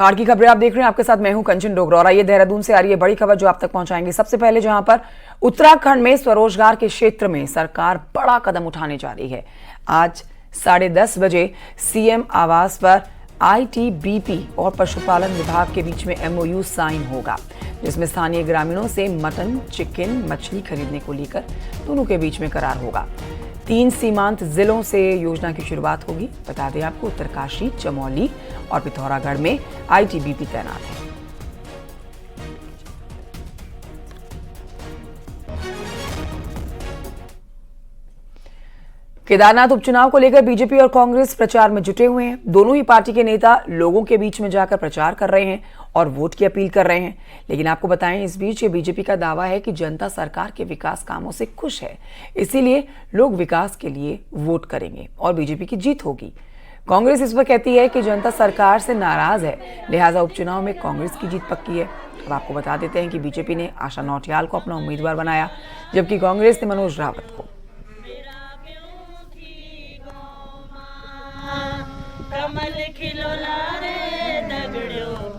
बाढ़ की खबरें आप देख रहे हैं, आपके साथ मैं हूं कंचन डोगरा और ये देहरादून से आ रही है बड़ी खबर जो आप तक पहुंचाएंगे। सबसे पहले जहां पर उत्तराखंड में स्वरोजगार के क्षेत्र में सरकार बड़ा कदम उठाने जा रही है। आज 10:30 बजे सीएम आवास पर आईटीबीपी और पशुपालन विभाग के बीच में एमओयू साइन होगा, जिसमें स्थानीय ग्रामीणों से मटन, चिकन, मछली खरीदने को लेकर दोनों के बीच में करार होगा। 3 सीमांत जिलों से योजना की शुरुआत होगी। बता दें आपको, उत्तरकाशी, चमोली और पिथौरागढ़ में आईटीबीपी तैनात है। केदारनाथ उपचुनाव को लेकर बीजेपी और कांग्रेस प्रचार में जुटे हुए हैं। दोनों ही पार्टी के नेता लोगों के बीच में जाकर प्रचार कर रहे हैं और वोट की अपील कर रहे हैं। लेकिन आपको बताएं, इस बीच बीजेपी का दावा है कि जनता सरकार के विकास कामों से खुश है, इसीलिए लोग विकास के लिए वोट करेंगे और बीजेपी की जीत होगी। कांग्रेस इस पर कहती है कि जनता सरकार से नाराज है, लिहाजा उपचुनाव में कांग्रेस की जीत पक्की है। अब आपको बता देते हैं कि बीजेपी ने आशा नौटियाल को अपना उम्मीदवार बनाया, जबकि कांग्रेस ने मनोज रावत को।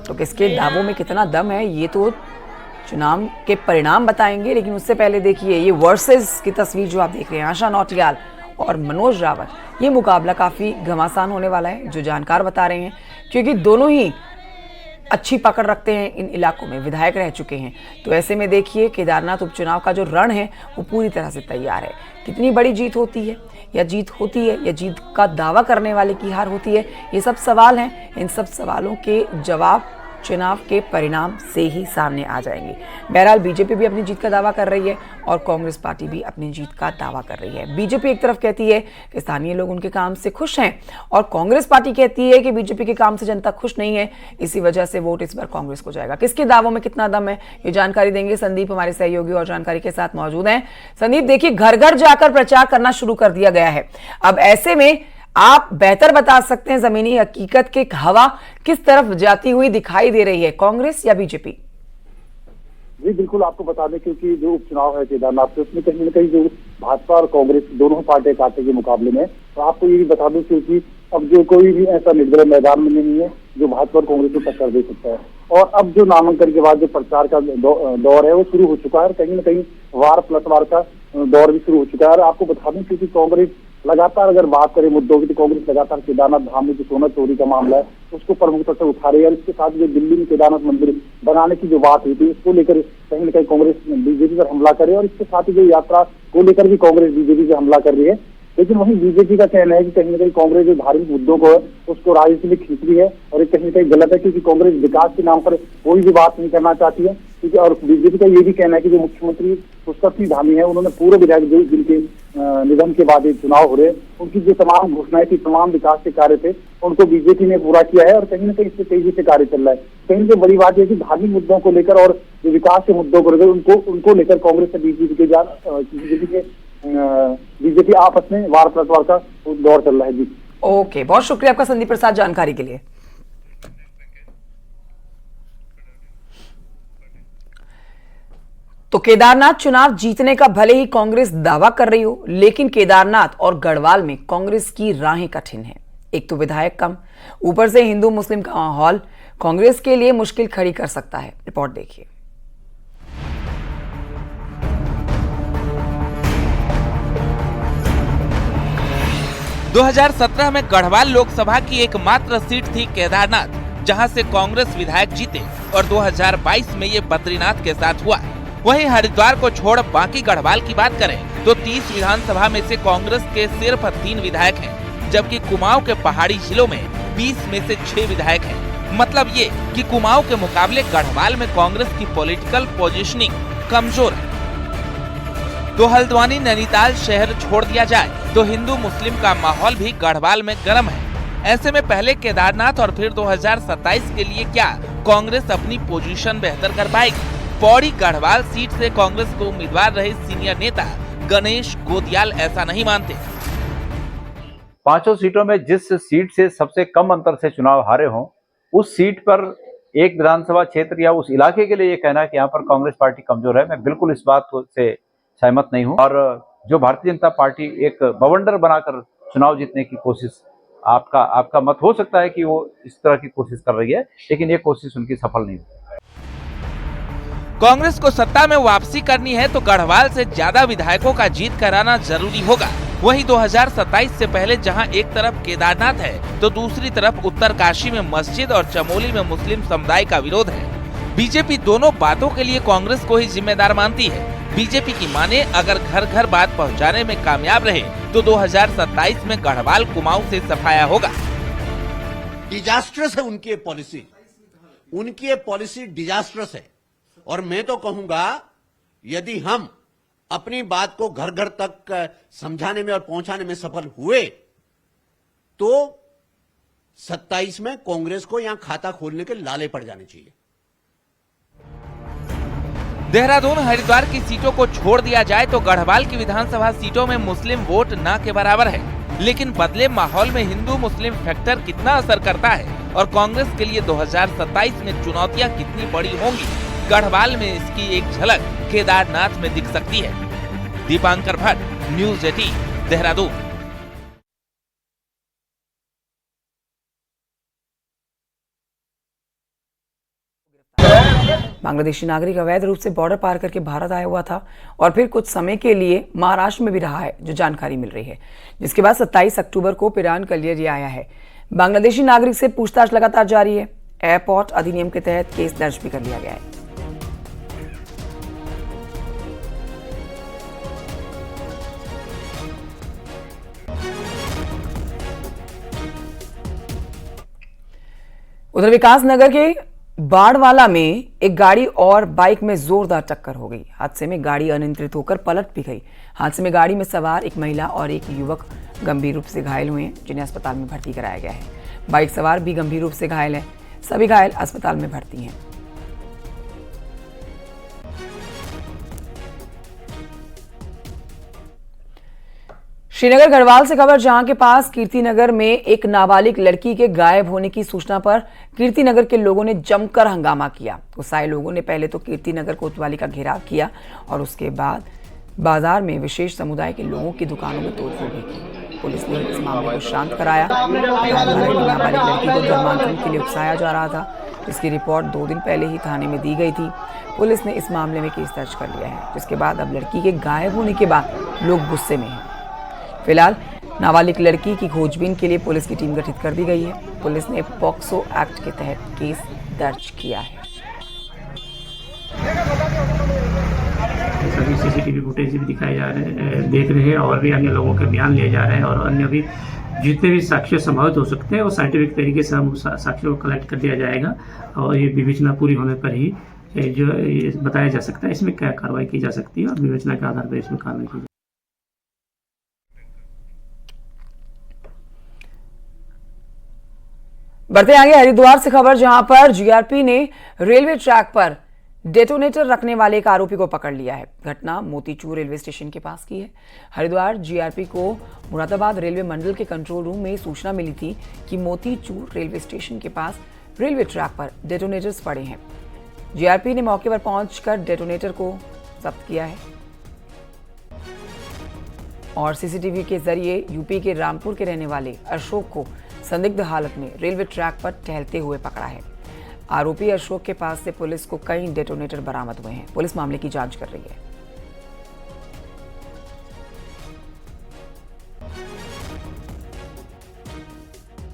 तो किसके दावों में कितना दम है, ये तो चुनाव के परिणाम बताएंगे। लेकिन उससे पहले देखिए ये वर्सेस की तस्वीर जो आप देख रहे हैं, आशा नौटियाल और मनोज रावत। ये मुकाबला काफी घमासान होने वाला है, जो जानकार बता रहे हैं, क्योंकि दोनों ही अच्छी पकड़ रखते हैं, इन इलाकों में विधायक रह चुके हैं। तो ऐसे में देखिए केदारनाथ उपचुनाव का जो रण है वो पूरी तरह से तैयार है। कितनी बड़ी जीत होती है या जीत का दावा करने वाले की हार होती है, ये सब सवाल हैं। इन सब सवालों के जवाब चुनाव के परिणाम से ही सामने आ जाएंगे। बहरहाल बीजेपी भी अपनी जीत का दावा कर रही है और कांग्रेस पार्टी भी अपनी जीत का दावा कर रही है। बीजेपी एक तरफ कहती है कि स्थानीय लोग उनके काम से खुश हैं और कांग्रेस पार्टी कहती है कि बीजेपी के काम से जनता खुश नहीं है, इसी वजह से वोट इस बार कांग्रेस को जाएगा। किसके दावों में कितना दम है, ये जानकारी देंगे संदीप, हमारे सहयोगी और जानकारी के साथ मौजूद हैं। संदीप, देखिए घर घर जाकर प्रचार करना शुरू कर दिया गया है। अब ऐसे में आप बेहतर बता सकते हैं, जमीनी हकीकत की हवा किस तरफ जाती हुई दिखाई दे रही है, कांग्रेस या बीजेपी? जी बिल्कुल, आपको बता दें क्योंकि जो उपचुनाव है केदारनाथ में, उसमें कहीं न कहीं जो भाजपा और कांग्रेस दोनों पार्टियां कांटे के मुकाबले में, तो आपको ये भी बता दूं क्योंकि अब जो कोई भी ऐसा निर्दलीय मैदान में नहीं है जो भाजपा और कांग्रेस को टक्कर दे सकता है। और अब जो नामांकन के बाद जो प्रचार का दौर है वो शुरू हो चुका है और कहीं न कहीं वार प्लस वार का दौर भी शुरू हो चुका है। और आपको बता दें क्योंकि कांग्रेस लगातार, अगर बात करें मुद्दों की, तो कांग्रेस लगातार केदारनाथ धाम में जो सोना चोरी का मामला है उसको प्रमुखता से उठा रही है। इसके साथ जो दिल्ली में केदारनाथ मंदिर बनाने की जो बात हुई थी, उसको लेकर कहीं न कहीं कांग्रेस बीजेपी पर हमला करे और इसके साथ ही जो यात्रा को लेकर भी कांग्रेस बीजेपी से हमला कर रही है। लेकिन वहीं बीजेपी का कहना है कि कहीं न कहीं कांग्रेस जो धार्मिक मुद्दों को है उसको राजनीति में खींच रही है और ये कहीं न कहीं गलत है, क्योंकि कांग्रेस विकास के नाम पर कोई भी बात नहीं करना चाहती है। क्योंकि और बीजेपी का ये भी कहना है कि जो मुख्यमंत्री पुष्कर धामी है, उन्होंने पूर्व विधायक जो जिनके निधन के बाद ये चुनाव हो रहे, उनकी जो तमाम घोषणाएं थी, तमाम विकास के कार्य थे, उनको बीजेपी ने पूरा किया है और कहीं न कहीं इससे तेजी से कार्य चल रहा है। कहीं से बड़ी बात यह कि धार्मिक मुद्दों को लेकर और जो विकास के मुद्दों को लेकर उनको लेकर कांग्रेस से बीजेपी आपस में वार प्रचार का दौर चल रहा है। जी ओके, बहुत शुक्रिया आपका संदीप प्रसाद जानकारी के लिए। तो केदारनाथ चुनाव जीतने का भले ही कांग्रेस दावा कर रही हो, लेकिन केदारनाथ और गढ़वाल में कांग्रेस की राहें कठिन हैं। एक तो विधायक कम, ऊपर से हिंदू मुस्लिम का माहौल कांग्रेस के लिए मुश्किल खड़ी कर सकता है। रिपोर्ट देखिए। – 2017 में गढ़वाल लोकसभा की एकमात्र सीट थी केदारनाथ, जहां से कांग्रेस विधायक जीते और 2022 में ये बद्रीनाथ के साथ हुआ। वहीं हरिद्वार को छोड़ बाकी गढ़वाल की बात करें तो 30 विधानसभा में से कांग्रेस के सिर्फ 3 विधायक हैं, जबकि कुमाऊं के पहाड़ी जिलों में 20 में से 6 विधायक हैं। मतलब ये कि कुमाऊं के मुकाबले गढ़वाल में कांग्रेस की पॉलिटिकल पोजीशनिंग कमजोर है। तो हल्द्वानी नैनीताल शहर छोड़ दिया जाए तो हिंदू मुस्लिम का माहौल भी गढ़वाल में गर्म है। ऐसे में पहले केदारनाथ और फिर 2027 के लिए क्या कांग्रेस अपनी पोजीशन बेहतर कर पाएगी? पौड़ी गढ़वाल सीट से कांग्रेस को उम्मीदवार रहे सीनियर नेता गणेश गोदियाल ऐसा नहीं मानते। 5 सीटों में जिस सीट से सबसे कम अंतर से चुनाव हारे हों, उस सीट पर एक विधानसभा क्षेत्र या उस इलाके के लिए ये कहना है कि यहाँ पर कांग्रेस पार्टी कमजोर है, मैं बिल्कुल इस बात से सहमत नहीं हूँ। और जो भारतीय जनता पार्टी एक बवंडर बनाकर चुनाव जीतने की कोशिश आपका मत हो सकता है कि वो इस तरह की कोशिश कर रही है, लेकिन ये कोशिश उनकी सफल नहीं हुई। कांग्रेस को सत्ता में वापसी करनी है तो गढ़वाल से ज्यादा विधायकों का जीत कराना जरूरी होगा। वहीं 2027 से पहले जहां एक तरफ केदारनाथ है तो दूसरी तरफ उत्तरकाशी में मस्जिद और चमोली में मुस्लिम समुदाय का विरोध है। बीजेपी दोनों बातों के लिए कांग्रेस को ही जिम्मेदार मानती है। बीजेपी की माने अगर घर घर बात पहुंचाने में कामयाब रहे तो 2027 में गढ़वाल कुमाऊं से सफाया होगा। डिजास्ट्रस है उनकी पॉलिसी डिजास्ट्रस है। और मैं तो कहूंगा यदि हम अपनी बात को घर घर तक समझाने में और पहुंचाने में सफल हुए तो 27 में कांग्रेस को यहां खाता खोलने के लाले पड़ जाने चाहिए। देहरादून हरिद्वार की सीटों को छोड़ दिया जाए तो गढ़वाल की विधानसभा सीटों में मुस्लिम वोट न के बराबर है, लेकिन बदले माहौल में हिंदू मुस्लिम फैक्टर कितना असर करता है और कांग्रेस के लिए 2027 में चुनौतियां कितनी बड़ी होंगी, गढ़वाल में इसकी एक झलक केदारनाथ में दिख सकती है। दीपांकर भट्ट, न्यूज़ 18, देहरादून। बांग्लादेशी नागरिक अवैध रूप से बॉर्डर पार करके भारत आया हुआ था और फिर कुछ समय के लिए महाराष्ट्र में भी रहा है, जो जानकारी मिल रही है, जिसके बाद 27 अक्टूबर को पिरान कलियर आया है। बांग्लादेशी नागरिक से पूछताछ लगातार जारी है। एयरपोर्ट अधिनियम के तहत केस दर्ज भी कर लिया गया है। उधर विकासनगर के बाड़वाला में एक गाड़ी और बाइक में जोरदार टक्कर हो गई। हादसे में गाड़ी अनियंत्रित होकर पलट भी गई। हादसे में गाड़ी में सवार एक महिला और एक युवक गंभीर रूप से घायल हुए हैं, जिन्हें अस्पताल में भर्ती कराया गया है। बाइक सवार भी गंभीर रूप से घायल है। सभी घायल अस्पताल में भर्ती हैं। श्रीनगर गढ़वाल से खबर, जहां के पास कीर्तिनगर में एक नाबालिग लड़की के गायब होने की सूचना पर कीर्तिनगर के लोगों ने जमकर हंगामा किया। गुस्साए लोगों ने पहले तो कीर्तिनगर कोतवाली का घेराव किया और उसके बाद बाजार में विशेष समुदाय के लोगों की दुकानों में तोड़फोड़ भी की। पुलिस ने इस मामले को शांत कराया। नाबालिग लड़की को धर्मांतरण के लिए उकसाया जा रहा था, जिसकी रिपोर्ट 2 दिन पहले ही थाने में दी गई थी। पुलिस ने इस मामले में केस दर्ज कर लिया है, जिसके बाद अब लड़की के गायब होने के बाद लोग गुस्से में हैं। फिलहाल नाबालिग लड़की की खोजबीन के लिए पुलिस की टीम गठित कर दी गई है। पुलिस ने पॉक्सो एक्ट के तहत केस दर्ज किया है। सभी सीसीटीवी फुटेज भी दिखाए जा रहे हैं, देख रहे हैं, और भी अन्य लोगों के बयान लिए जा रहे हैं और अन्य भी जितने भी साक्ष्य संभावित हो सकते हैं वो साइंटिफिक तरीके से हम साक्ष्यों को कलेक्ट कर दिया जाएगा और ये विवेचना पूरी होने पर ही जो ये बताया जा सकता है इसमें क्या कार्रवाई की जा सकती है और विवेचना के आधार पर इसमें कार्रवाई की जाए। बढ़ते आगे हरिद्वार से खबर, जहां पर जीआरपी ने रेलवे ट्रैक पर डेटोनेटर रखने वाले एक आरोपी को पकड़ लिया है। घटना मोतीचूर रेलवे स्टेशन के पास की है। हरिद्वार जीआरपी को मुरादाबाद रेलवे मंडल के कंट्रोल रूम में सूचना मिली थी कि मोतीचूर रेलवे स्टेशन के पास रेलवे ट्रैक पर डेटोनेटर्स पड़े हैं। जीआरपी ने मौके पर पहुंचकर डेटोनेटर को जब्त किया है और सीसीटीवी के जरिए यूपी के रामपुर के रहने वाले अशोक को संदिग्ध हालत में रेलवे ट्रैक पर टहलते हुए पकड़ा है। आरोपी अशोक के पास से पुलिस को कई डेटोनेटर बरामद हुए हैं। पुलिस मामले की जांच कर रही है।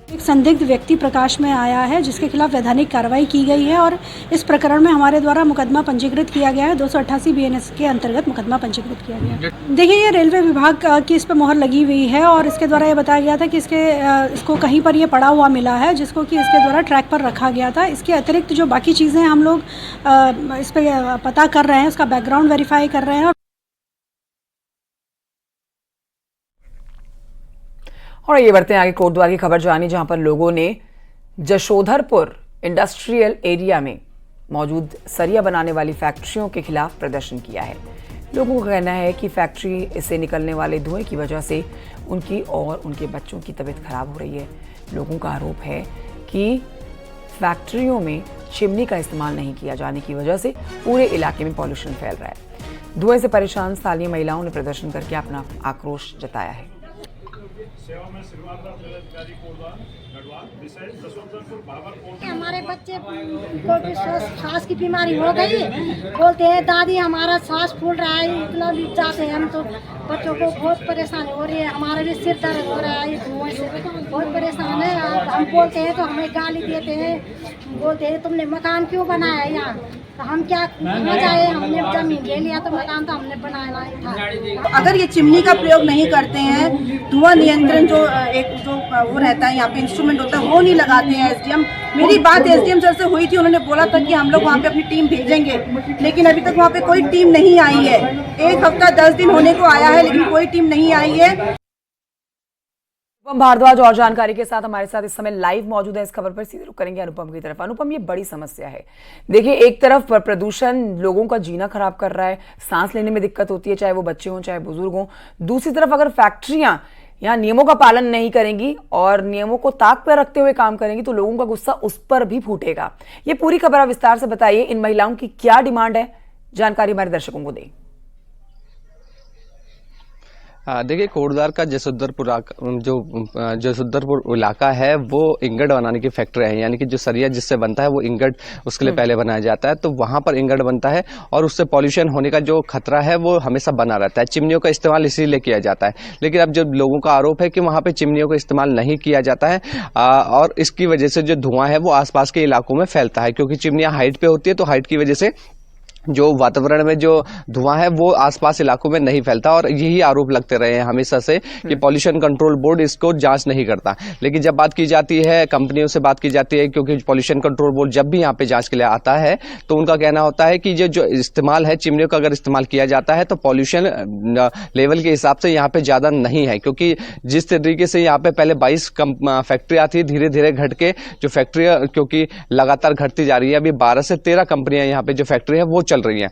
एक संदिग्ध व्यक्ति प्रकाश में आया है, जिसके खिलाफ वैधानिक कार्रवाई की गई है और इस प्रकरण में हमारे द्वारा मुकदमा पंजीकृत किया गया है। 288 बीएनएस के अंतर्गत मुकदमा पंजीकृत किया गया है। देखिए, ये रेलवे विभाग की इस पर मोहर लगी हुई है और इसके द्वारा ये बताया गया था कि इसको कहीं पर ये पड़ा हुआ मिला है, जिसको कि इसके द्वारा ट्रैक पर रखा गया था। इसके अतिरिक्त जो बाकी चीज़ें हम लोग इस पर पता कर रहे हैं, उसका बैकग्राउंड वेरीफाई कर रहे हैं। और ये बढ़ते हैं आगे कोटद्वार की खबर जानी, जहां पर लोगों ने जशोधरपुर इंडस्ट्रियल एरिया में मौजूद सरिया बनाने वाली फैक्ट्रियों के खिलाफ प्रदर्शन किया है। लोगों का कहना है कि फैक्ट्री से निकलने वाले धुएं की वजह से उनकी और उनके बच्चों की तबीयत खराब हो रही है। लोगों का आरोप है कि फैक्ट्रियों में चिमनी का इस्तेमाल नहीं किया जाने की वजह से पूरे इलाके में पॉल्यूशन फैल रहा है। धुएं से परेशान स्थानीय महिलाओं ने प्रदर्शन करके अपना आक्रोश जताया है। सेवा में श्रीमान जिलाधिकारी कोटद्वार गढ़वाल विषय जसवंतपुर बाबर। हमारे बच्चे को सांस की बीमारी हो गई, बोलते हैं दादी हमारा सांस फूल रहा है, इतना भी चाहते हैं हम तो बच्चों को बहुत परेशानी हो रही है, हमारा भी सिर दर्द हो रहा है, धुआं से बहुत परेशान है। हम बोलते हैं तो हमें गाली देते हैं, बोलते हैं तुमने मकान क्यों बनाया है यहाँ, तो हम क्या जाए, हमने जमीन ले लिया तो मकान तो हमने बनाना ही था। अगर ये चिमनी का प्रयोग नहीं करते हैं, धुआं नियंत्रण जो वो रहता है यहाँ पे इंस्ट्रूमेंट होता है वो नहीं लगाते हैं एसडीएम। मेरी बात एसडीएम सर से हुई थी, उन्होंने बोला था कि हम लोग वहाँ पे अपनी टीम भेजेंगे, लेकिन अभी तक वहाँ पे कोई टीम नहीं आई है। 1 हफ्ता 10 दिन होने को आया है लेकिन कोई टीम नहीं आई है। अनुपम भारद्वाज और जानकारी के साथ हमारे साथ इस समय लाइव मौजूद है। इस खबर पर सीधे रुख करेंगे अनुपम की तरफ। अनुपम, ये बड़ी समस्या है। देखिए, एक तरफ प्रदूषण लोगों का जीना खराब कर रहा है, सांस लेने में दिक्कत होती है, चाहे वो बच्चे हों चाहे बुजुर्ग हों। दूसरी तरफ अगर फैक्ट्रियां यहाँ नियमों का पालन नहीं करेंगी और नियमों को ताक पर रखते हुए काम करेंगी तो लोगों का गुस्सा उस पर भी फूटेगा। ये पूरी खबर आप विस्तार से बताइए, इन महिलाओं की क्या डिमांड है, जानकारी हमारे दर्शकों को दें। देखिए, कोटद्वार का जसुद्दरपुर इलाका है वो इंगट बनाने की फैक्ट्री है, यानी कि जो सरिया जिससे बनता है वो इंगट उसके लिए पहले बनाया जाता है, तो वहां पर इंगट बनता है और उससे पॉल्यूशन होने का जो खतरा है वो हमेशा बना रहता है। चिमनियों का इस्तेमाल इसीलिए किया जाता है, लेकिन अब जब लोगों का आरोप है कि वहां पर चिमनियों का इस्तेमाल नहीं किया जाता है और इसकी वजह से जो धुआं है वो आसपास के इलाकों में फैलता है, क्योंकि चिमनियां हाइट पे होती है तो हाइट की वजह से जो वातावरण में जो धुआं है वो आसपास इलाकों में नहीं फैलता। और यही आरोप लगते रहे हैं हमेशा से कि पॉल्यूशन कंट्रोल बोर्ड इसको जांच नहीं करता। लेकिन जब बात की जाती है, कंपनियों से बात की जाती है, क्योंकि पॉल्यूशन कंट्रोल बोर्ड जब भी यहाँ पे जांच के लिए आता है तो उनका कहना होता है कि जो इस्तेमाल है चिमनियों का अगर इस्तेमाल किया जाता है तो पॉल्यूशन लेवल के हिसाब से यहाँ पे ज्यादा नहीं है, क्योंकि जिस तरीके से यहाँ पे पहले 22 फैक्ट्रियां थी, धीरे धीरे घट के जो फैक्ट्रियां क्योंकि लगातार घटती जा रही है, अभी 12 से 13 कंपनियां यहाँ पे जो फैक्ट्री है वो चल रही है।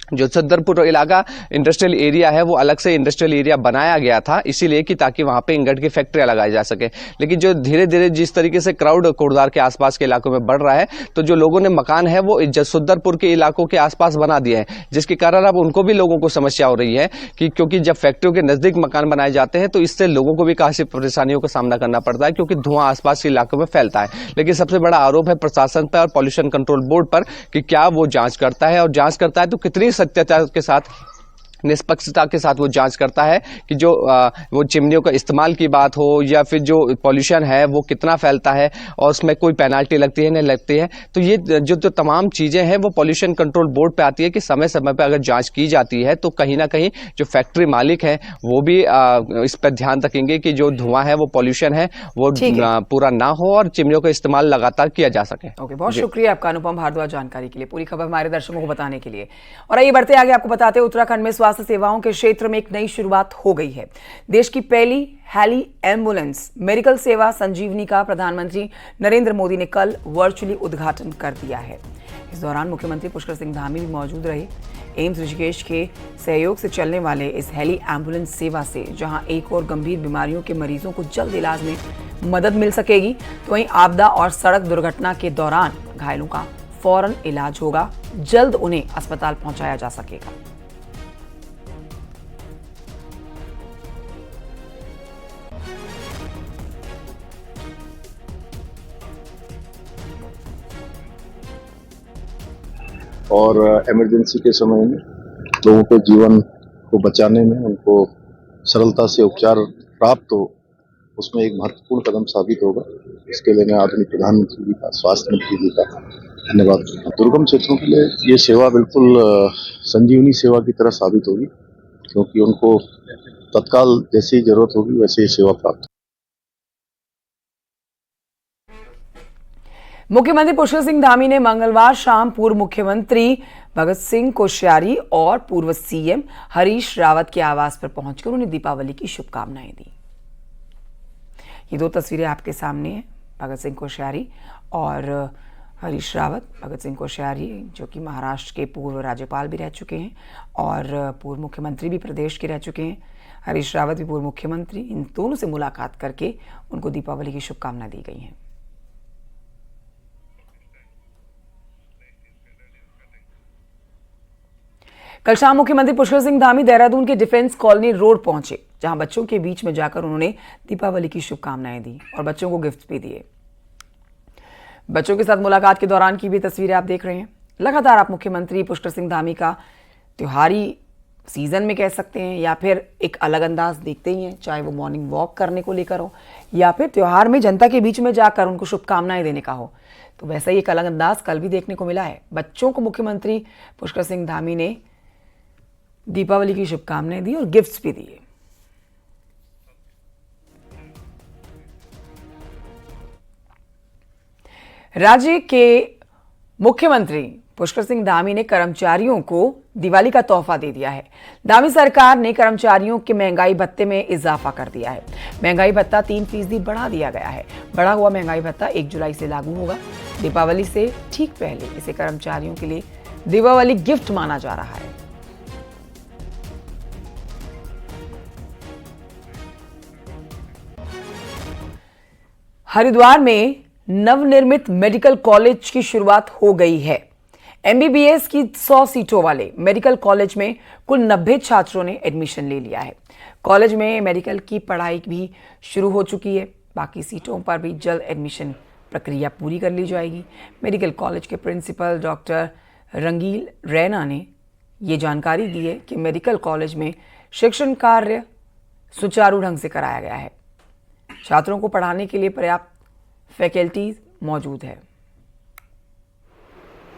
जो जसुद्दरपुर इलाका इंडस्ट्रियल एरिया है वो अलग से इंडस्ट्रियल एरिया बनाया गया था इसीलिए कि ताकि वहां पे इंगट की फैक्ट्रियां लगाई जा सके। लेकिन जो धीरे धीरे जिस तरीके से क्राउड कोटद्वार के आसपास के इलाकों में बढ़ रहा है तो जो लोगों ने मकान है वो जसुद्दरपुर के इलाकों के आसपास बना दिए हैं, जिसके कारण अब उनको भी लोगों को समस्या हो रही है कि क्योंकि जब फैक्ट्रियों के नजदीक मकान बनाए जाते हैं तो इससे लोगों को भी काफी परेशानियों का सामना करना पड़ता है, क्योंकि धुआं आसपास के इलाकों में फैलता है। लेकिन सबसे बड़ा आरोप है प्रशासन पर और पॉल्यूशन कंट्रोल बोर्ड पर कि क्या वो जांच करता है, और जांच करता है तो कितनी सत्यता के साथ, निष्पक्षता के साथ वो जांच करता है कि जो वो चिमनियों का इस्तेमाल की बात हो या फिर जो पॉल्यूशन है वो कितना फैलता है और उसमें कोई पेनाल्टी लगती है नहीं लगती है। तो ये जो तमाम चीजें हैं वो पॉल्यूशन कंट्रोल बोर्ड पे आती है कि समय समय पे अगर जांच की जाती है तो कहीं ना कहीं जो फैक्ट्री मालिक है वो भी इस पर ध्यान रखेंगे कि जो धुआं है वो पॉल्यूशन है वो पूरा ना हो और चिमनियों का इस्तेमाल लगातार किया जा सके। ओके, बहुत शुक्रिया आपका अनुपम भारद्वाज जानकारी के लिए, पूरी खबर हमारे दर्शकों को बताने के लिए। और आइए बढ़ते आगे, आपको बताते हैं उत्तराखंड में स्वास्थ्य सेवाओं के क्षेत्र में एक नई शुरुआत हो गई है। देश की पहली हेली एम्बुलेंस मेडिकल सेवा संजीवनी का प्रधानमंत्री नरेंद्र मोदी ने कल वर्चुअली उद्घाटन कर दिया है। इस दौरान मुख्यमंत्री पुष्कर सिंह धामी भी मौजूद रहे। एम्स ऋषिकेश के सहयोग से चलने वाले इस हेली एम्बुलेंस सेवा से जहां एक और गंभीर बीमारियों के मरीजों को जल्द इलाज में मदद मिल सकेगी, तो वहीं आपदा और सड़क दुर्घटना के दौरान घायलों का फौरन इलाज होगा, जल्द उन्हें अस्पताल पहुंचाया जा सकेगा। और इमरजेंसी के समय में लोगों के जीवन को बचाने में उनको सरलता से उपचार प्राप्त हो, उसमें एक महत्वपूर्ण कदम साबित होगा। इसके लिए मैं आदरणीय प्रधानमंत्री जी का, स्वास्थ्य मंत्री जी का धन्यवाद करता हूं। दुर्गम क्षेत्रों के लिए ये सेवा बिल्कुल संजीवनी सेवा की तरह साबित होगी, क्योंकि उनको तत्काल जैसी जरूरत होगी वैसे ही सेवा प्राप्त। मुख्यमंत्री पुष्कर सिंह धामी ने मंगलवार शाम पूर्व मुख्यमंत्री भगत सिंह कोश्यारी और पूर्व सीएम हरीश रावत के आवास पर पहुंचकर उन्हें दीपावली की शुभकामनाएं दी। ये दो तस्वीरें आपके सामने हैं, भगत सिंह कोश्यारी और हरीश रावत। भगत सिंह कोश्यारी जो कि महाराष्ट्र के पूर्व राज्यपाल भी रह चुके हैं और पूर्व मुख्यमंत्री भी प्रदेश के रह चुके हैं। हरीश रावत भी पूर्व मुख्यमंत्री। इन दोनों से मुलाकात करके उनको दीपावली की शुभकामनाएं दी गई हैं। कल शाम मुख्यमंत्री पुष्कर सिंह धामी देहरादून के डिफेंस कॉलोनी रोड पहुंचे। जहां बच्चों के बीच में जाकर उन्होंने दीपावली की शुभकामनाएं दी और बच्चों को गिफ्ट भी दिए। बच्चों के साथ मुलाकात के दौरान की भी तस्वीरें आप देख रहे हैं। लगातार आप मुख्यमंत्री पुष्कर सिंह धामी का त्योहारी सीजन में कह सकते हैं या फिर एक अलग अंदाज देखते ही हैं, चाहे वो मॉर्निंग वॉक करने को लेकर हो या फिर त्योहार में जनता के बीच में जाकर उनको शुभकामनाएं देने का हो। तो वैसा ही एक अलग अंदाज कल भी देखने को मिला है। बच्चों को मुख्यमंत्री पुष्कर सिंह धामी ने दीपावली की शुभकामनाएं दी और गिफ्ट्स भी दिए। राज्य के मुख्यमंत्री पुष्कर सिंह धामी ने कर्मचारियों को दिवाली का तोहफा दे दिया है। धामी सरकार ने कर्मचारियों के महंगाई भत्ते में इजाफा कर दिया है। महंगाई भत्ता 3% बढ़ा दिया गया है। बढ़ा हुआ महंगाई भत्ता 1 जुलाई से लागू होगा। दीपावली से ठीक पहले इसे कर्मचारियों के लिए दीपावली गिफ्ट माना जा रहा है। हरिद्वार में नवनिर्मित मेडिकल कॉलेज की शुरुआत हो गई है। एमबीबीएस की 100 सीटों वाले मेडिकल कॉलेज में कुल 90 छात्रों ने एडमिशन ले लिया है। कॉलेज में मेडिकल की पढ़ाई भी शुरू हो चुकी है। बाकी सीटों पर भी जल्द एडमिशन प्रक्रिया पूरी कर ली जाएगी। मेडिकल कॉलेज के प्रिंसिपल डॉक्टर रंगील रैना ने ये जानकारी दी है कि मेडिकल कॉलेज में शिक्षण कार्य सुचारू ढंग से कराया गया है। छात्रों को पढ़ाने के लिए पर्याप्त फैकल्टीज मौजूद है।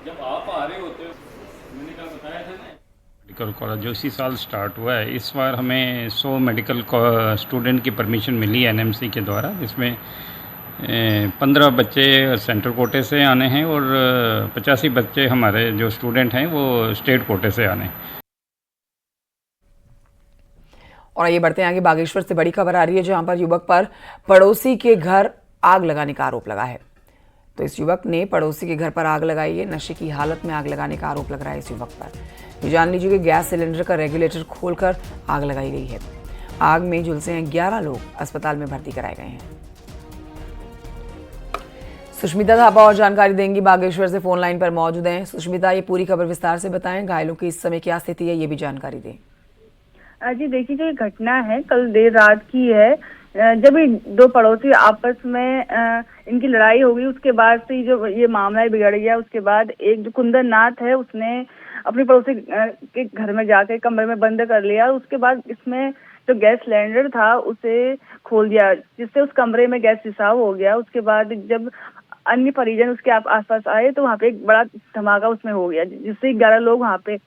जब आप आ रहे होते हो, मैंने कल बताया था ना, मेडिकल कॉलेज जो इसी साल स्टार्ट हुआ है। इस बार हमें 100 मेडिकल स्टूडेंट की परमिशन मिली है एनएमसी के द्वारा, जिसमें 15 बच्चे सेंट्रल कोटे से आने हैं और 85 बच्चे हमारे जो स्टूडेंट हैं वो स्टेट कोटे से आने हैं। और ये बढ़ते हैं आगे। बागेश्वर से बड़ी खबर आ रही है, जहां पर युवक पर पड़ोसी के घर आग लगाने का आरोप लगा है। तो इस युवक ने पड़ोसी के घर पर आग लगाई है। नशे की हालत में आग लगाने का आरोप लग रहा है इस युवक पर। ये जान लीजिए कि गैस सिलेंडर का रेगुलेटर खोलकर आग लगाई गई है। आग में झुलसे हैं 11 लोग, अस्पताल में भर्ती कराए गए हैं। सुष्मिता थापा और जानकारी देंगी, बागेश्वर से फोन लाइन पर मौजूद हैं। सुष्मिता, ये पूरी खबर विस्तार से बताएं। घायलों की इस समय क्या स्थिति है, ये भी जानकारी दें। जी देखिए, जो ये घटना है कल देर रात की है, जब ये दो पड़ोसी आपस में इनकी लड़ाई हो गई, उसके बाद से जो ये मामला बिगड़ गया। उसके बाद एक जो कुंदन नाथ है उसने अपने पड़ोसी के घर में जाकर कमरे में बंद कर लिया। उसके बाद इसमें जो गैस सिलेंडर था उसे खोल दिया, जिससे उस कमरे में गैस रिसाव हो गया। उसके बाद जब अन्य परिजन उसके आसपास आए तो वहाँ पे एक बड़ा धमाका उसमें हो गया, जिससे 11 लोग वहाँ पे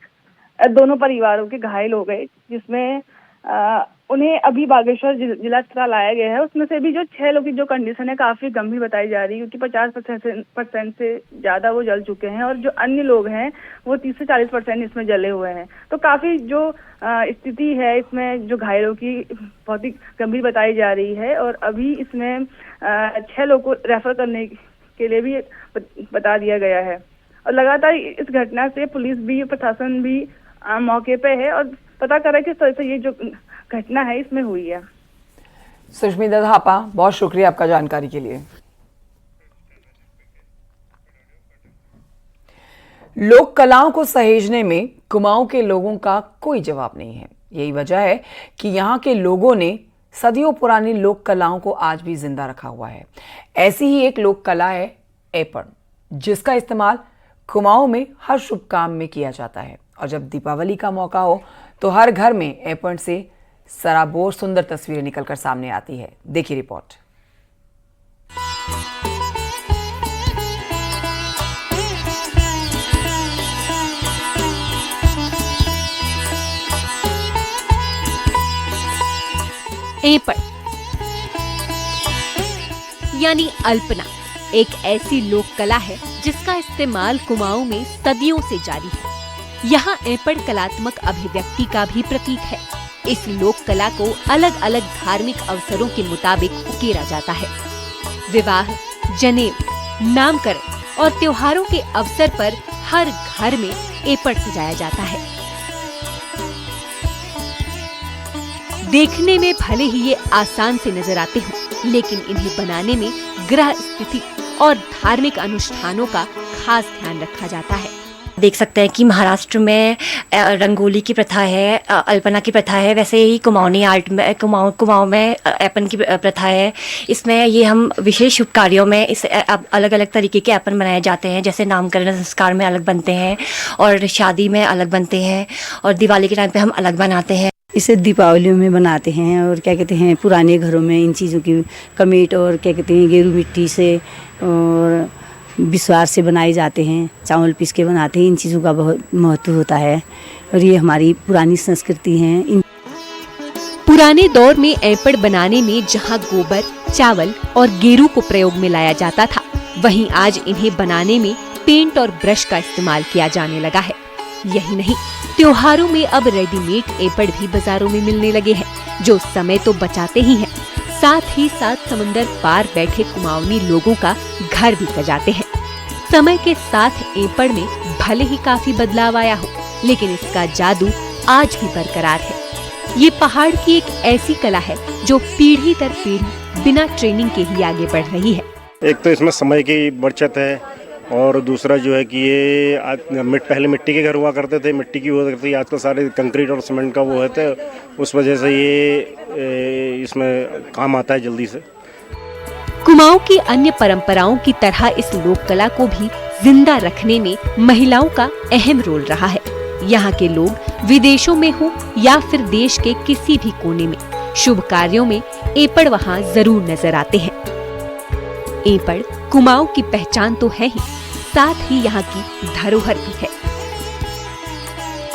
दोनों परिवारों के घायल हो गए, जिसमें उन्हें अभी बागेश्वर जिला अस्पताल लाया गया है। उसमें से भी जो 6 लोगों की जो कंडीशन है काफी गंभीर बताई जा रही है, क्योंकि 50% से ज्यादा वो जल चुके हैं और जो अन्य लोग हैं वो 30 से 40% इसमें जले हुए हैं। तो काफी जो स्थिति है इसमें जो घायलों की बहुत ही गंभीर बताई जा रही है। और अभी इसमें 6 लोग को रेफर करने के लिए भी बता दिया गया है। और लगातार इस घटना से पुलिस भी, प्रशासन भी मौके पे है और पता कर रहा है किस तरह से ये जो घटना है इसमें हुई है। सुष्मिता थापा, बहुत शुक्रिया आपका जानकारी के लिए। लोक कलाओं को सहेजने में कुमाऊं के लोगों का कोई जवाब नहीं है। यही वजह है कि यहाँ के लोगों ने सदियों पुरानी लोक कलाओं को आज भी जिंदा रखा हुआ है। ऐसी ही एक लोक कला है एपण, जिसका इस्तेमाल कुमाऊं में हर शुभ काम में किया जाता है। और जब दीपावली का मौका हो तो हर घर में एपण से सराबोर सुंदर तस्वीरें निकलकर सामने आती है। देखिए रिपोर्ट। एपण यानी अल्पना एक ऐसी लोक कला है जिसका इस्तेमाल कुमाऊं में सदियों से जारी है। यहाँ एपण कलात्मक अभिव्यक्ति का भी प्रतीक है। इस लोक कला को अलग अलग धार्मिक अवसरों के मुताबिक उकेरा जाता है। विवाह, जनेऊ, नामकरण और त्योहारों के अवसर पर हर घर में एपण सजाया जाता है। देखने में भले ही ये आसान से नजर आते हों, लेकिन इन्हें बनाने में ग्रह स्थिति और धार्मिक अनुष्ठानों का खास ध्यान रखा जाता है। देख सकते हैं कि महाराष्ट्र में रंगोली की प्रथा है, अल्पना की प्रथा है, वैसे ही कुमाऊनी आर्ट में कुमाऊं में ऐपन की प्रथा है। इसमें ये हम विशेष शुभ कार्यों में इस अलग अलग तरीके के ऐपन बनाए जाते हैं, जैसे नामकरण संस्कार में अलग बनते हैं और शादी में अलग बनते हैं और दिवाली के टाइम पे हम अलग बनाते हैं। इसे दीपावली में बनाते हैं और क्या कहते हैं पुराने घरों में इन चीज़ों की कमीट और क्या कहते हैं गेरू मिट्टी से और विश्वास से बनाए जाते हैं, चावल पीस के बनाते हैं। इन चीज़ों का बहुत महत्व होता है और ये हमारी पुरानी संस्कृति है। पुराने दौर में ऐपड़ बनाने में जहां गोबर, चावल और गेरू को प्रयोग में लाया जाता था, वहीं आज इन्हें बनाने में पेंट और ब्रश का इस्तेमाल किया जाने लगा है। यही नहीं, त्योहारों में अब रेडीमेड ऐपड़ भी बाजारों में मिलने लगे हैं, जो समय तो बचाते ही हैं, साथ ही साथ समंदर पार बैठे कुमाऊनी लोगों का घर भी सजाते हैं। समय के साथ ऐपड़ में भले ही काफी बदलाव आया हो, लेकिन इसका जादू आज भी बरकरार है। ये पहाड़ की एक ऐसी कला है जो पीढ़ी दर पीढ़ी बिना ट्रेनिंग के ही आगे बढ़ रही है। एक तो इसमें समय की बचत है और दूसरा जो है कि ये पहले मिट्टी के घर हुआ करते थे, मिट्टी की हुआ करती, आजकल सारे कंक्रीट और सीमेंट का वो है, तो उस वजह से ये इसमें काम आता है जल्दी से। कुमाऊं की अन्य परंपराओं की तरह इस लोक कला को भी जिंदा रखने में महिलाओं का अहम रोल रहा है। यहाँ के लोग विदेशों में हो या फिर देश के किसी भी कोने में शुभ कार्यों में ऐपड़ वहाँ जरूर नजर आते हैं। ऐपड़ कुमाऊं की पहचान तो है ही, साथ ही यहाँ की धरोहर भी है।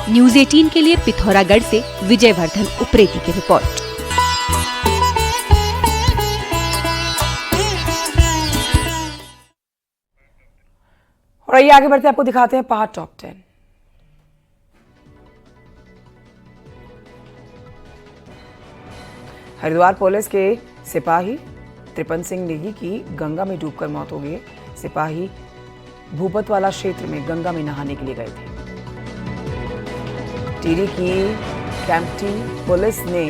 न्यूज़ 18 के लिए पिथौरागढ़ से विजयवर्धन उप्रेती की रिपोर्ट। और आइए आगे बढ़ते आपको दिखाते हैं पहाड़ टॉप 10। हरिद्वार पुलिस के सिपाही त्रिपन सिंह नेगी की गंगा में डूबकर मौत हो गई। सिपाही भूपतवाला क्षेत्र में गंगा में नहाने के लिए गए थे। टिहरी की कैंपटी पुलिस ने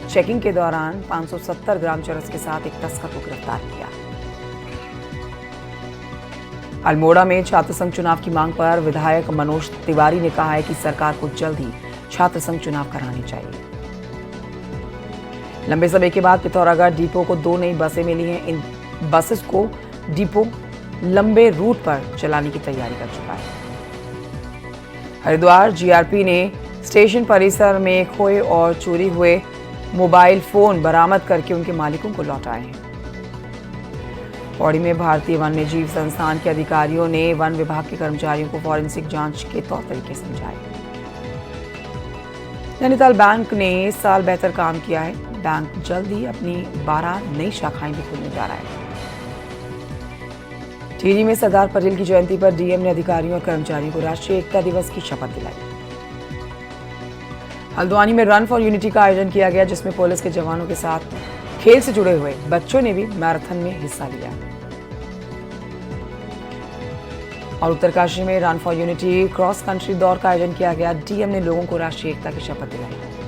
चेकिंग के दौरान 570 ग्राम चरस के साथ एक तस्कर को गिरफ्तार किया। अल्मोड़ा में छात्र संघ चुनाव की मांग पर विधायक मनोज तिवारी ने कहा है कि सरकार को जल्द ही छात्र संघ चुनाव कराने चाहिए। लंबे समय के बाद पिथौरागढ़ डिपो को 2 नई बसें मिली हैं। इन बसेस को डिपो लंबे रूट पर चलाने की तैयारी कर चुका है। हरिद्वार जीआरपी ने स्टेशन परिसर में खोए और चोरी हुए मोबाइल फोन बरामद करके उनके मालिकों को लौटाए हैं। पौड़ी में भारतीय वन्य जीव संस्थान के अधिकारियों ने वन विभाग के कर्मचारियों को फॉरेंसिक जांच के तौर तरीके समझाए। नैनीताल बैंक ने इस साल बेहतर काम किया है। बैंक जल्द ही अपनी 12 नई शाखाएं भी खुलने जा रहा है। टिहरी में सरदार पटेल की जयंती पर डीएम ने अधिकारियों और कर्मचारियों को राष्ट्रीय एकता दिवस की शपथ दिलाई। हल्द्वानी में रन फॉर यूनिटी का आयोजन किया गया, जिसमें पुलिस के जवानों के साथ खेल से जुड़े हुए बच्चों ने भी मैराथन में हिस्सा लिया। और उत्तरकाशी में run for unity cross country दौड़ का आयोजन किया गया। डीएम ने लोगों को राष्ट्रीय एकता की शपथ दिलाई।